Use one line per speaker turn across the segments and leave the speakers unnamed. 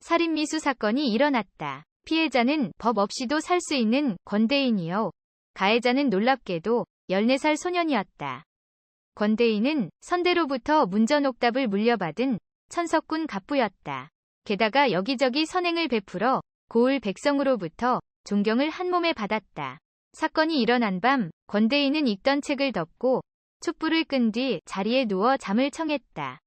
살인미수 사건이 일어났다. 피해자는 법 없이도 살 수 있는 권대인이요. 가해자는 놀랍게도 14살 소년이었다. 권대인은 선대로부터 문전옥답을 물려받은 천석군 갑부였다. 게다가 여기저기 선행을 베풀어 고을 백성으로부터 존경을 한몸에 받았다. 사건이 일어난 밤 권대인은 읽던 책을 덮고 촛불을 끈 뒤 자리에 누워 잠을 청했다.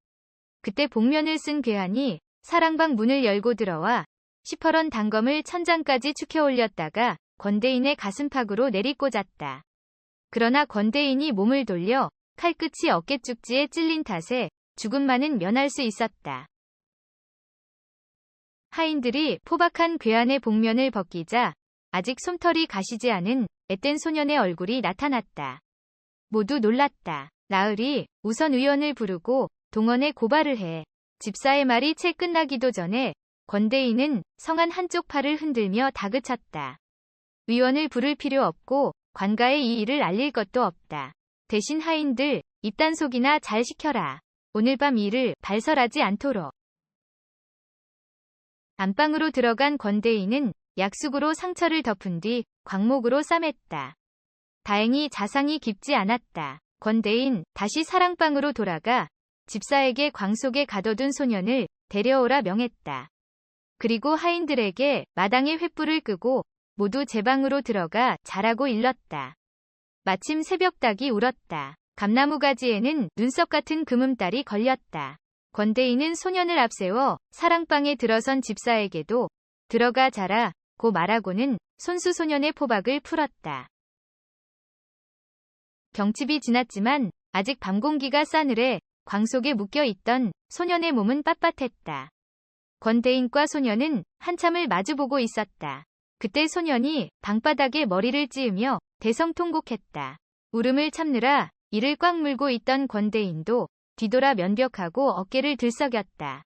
그때 복면을 쓴 괴한이 사랑방 문을 열고 들어와 시퍼런 단검을 천장까지 축혀 올렸다가 권대인의 가슴팍으로 내리꽂았다. 그러나 권대인이 몸을 돌려 칼끝이 어깨축지에 찔린 탓에 죽음만은 면할 수 있었다. 하인들이 포박한 괴한의 복면을 벗기자 아직 솜털이 가시지 않은 앳된 소년의 얼굴이 나타났다. 모두 놀랐다. 나으리 우선 의원을 부르고 동원에 고발을 해. 집사의 말이 채 끝나기도 전에 권대인은 성안 한쪽 팔을 흔들며 다그쳤다. 의원을 부를 필요 없고 관가에 이 일을 알릴 것도 없다. 대신 하인들 입단속이나 잘 시켜라. 오늘 밤 일을 발설하지 않도록. 안방으로 들어간 권대인은 약숙으로 상처를 덮은 뒤 광목으로 싸맸다. 다행히 자상이 깊지 않았다. 권대인 다시 사랑방으로 돌아가 집사에게 광속에 가둬둔 소년을 데려오라 명했다. 그리고 하인들에게 마당에 횃불을 끄고 모두 제 방으로 들어가 자라고 일렀다. 마침 새벽닭이 울었다. 감나무 가지에는 눈썹 같은 금음달이 걸렸다. 권대인은 소년을 앞세워 사랑방에 들어선 집사에게도 들어가 자라 고 말하고는 손수 소년의 포박을 풀었다. 경칩이 지났지만 아직 밤 공기가 싸늘해 광속에 묶여있던 소년의 몸은 빳빳했다. 권대인과 소년은 한참을 마주보고 있었다. 그때 소년이 방바닥에 머리를 찌으며 대성통곡했다. 울음을 참느라 이를 꽉 물고 있던 권대인도 뒤돌아 면벽하고 어깨를 들썩였다.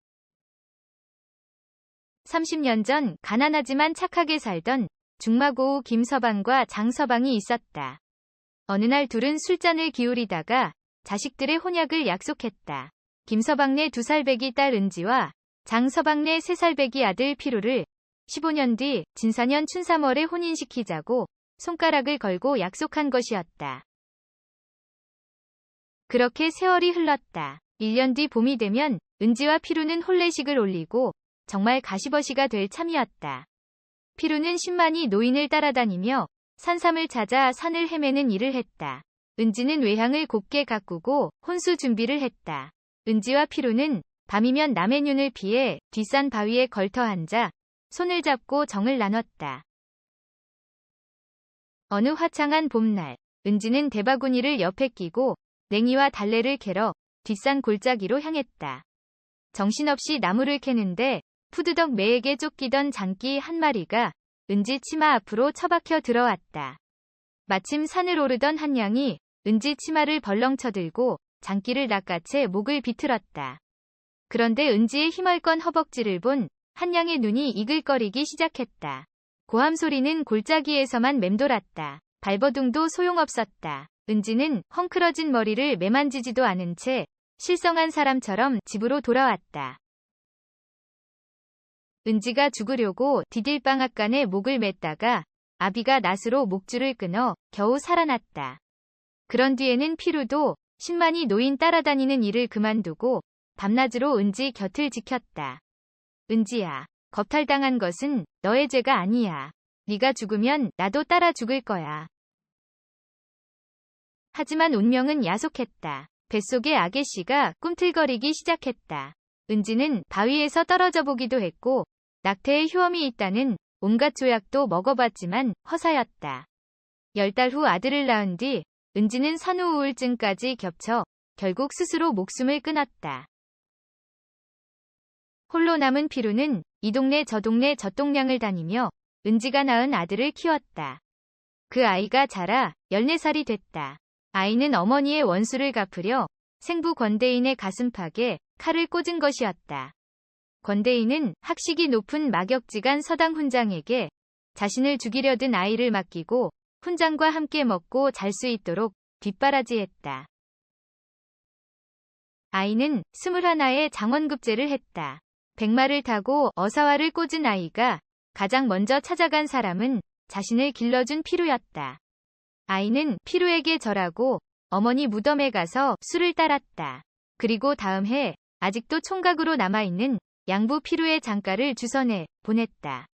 30년 전 가난하지만 착하게 살던 중마고우 김서방과 장서방이 있었다. 어느 날 둘은 술잔을 기울이다가 자식들의 혼약을 약속했다. 김서방네 2살배기 딸 은지와 장서방네 3살배기 아들 피루를 15년 뒤 진사년 춘삼월에 혼인시키자고 손가락을 걸고 약속한 것이었다. 그렇게 세월이 흘렀다. 1년 뒤 봄이 되면 은지와 피루는 혼례식을 올리고 정말 가시버시가 될 참이었다. 피루는 10만이 노인을 따라다니며 산삼을 찾아 산을 헤매는 일을 했다. 은지는 외향을 곱게 가꾸고 혼수 준비를 했다. 은지와 피루는 밤이면 남의 눈을 피해 뒷산 바위에 걸터 앉아 손을 잡고 정을 나눴다. 어느 화창한 봄날, 은지는 대바구니를 옆에 끼고 냉이와 달래를 캐러 뒷산 골짜기로 향했다. 정신없이 나무를 캐는데 푸드덕 매에게 쫓기던 장기 한 마리가 은지 치마 앞으로 처박혀 들어왔다. 마침 산을 오르던 한 양이 은지 치마를 벌렁 쳐들고 장기를 낚아채 목을 비틀었다. 그런데 은지의 희멀건 허벅지를 본 한 양의 눈이 이글거리기 시작했다. 고함 소리는 골짜기에서만 맴돌았다. 발버둥도 소용없었다. 은지는 헝클어진 머리를 매만지지도 않은 채 실성한 사람처럼 집으로 돌아왔다. 은지가 죽으려고 디딜방앗간에 목을 맸다가 아비가 낫으로 목줄을 끊어 겨우 살아났다. 그런 뒤에는 피루도 10만이 노인 따라다니는 일을 그만두고 밤낮으로 은지 곁을 지켰다. 은지야, 겁탈당한 것은 너의 죄가 아니야. 네가 죽으면 나도 따라 죽을 거야. 하지만 운명은 야속했다. 뱃속의 아게씨가 꿈틀거리기 시작했다. 은지는 바위에서 떨어져 보기도 했고 낙태에 효험이 있다는 온갖 조약도 먹어봤지만 허사였다. 10달 후 아들을 낳은 뒤 은지는 산후 우울증까지 겹쳐 결국 스스로 목숨을 끊었다. 홀로 남은 피루는 이 동네 저 동네 젖동량을 다니며 은지가 낳은 아들을 키웠다. 그 아이가 자라 14살이 됐다. 아이는 어머니의 원수를 갚으려 생부 권대인의 가슴팍에 칼을 꽂은 것이었다. 권대인은 학식이 높은 마격지간 서당 훈장에게 자신을 죽이려 든 아이를 맡기고 훈장과 함께 먹고 잘 수 있도록 뒷바라지했다. 아이는 21에 장원급제를 했다. 백마를 타고 어사화를 꽂은 아이가 가장 먼저 찾아간 사람은 자신을 길러준 피루였다. 아이는 피루에게 절하고 어머니 무덤에 가서 술을 따랐다. 그리고 다음 해 아직도 총각으로 남아있는 양부 피루의 장가를 주선해 보냈다.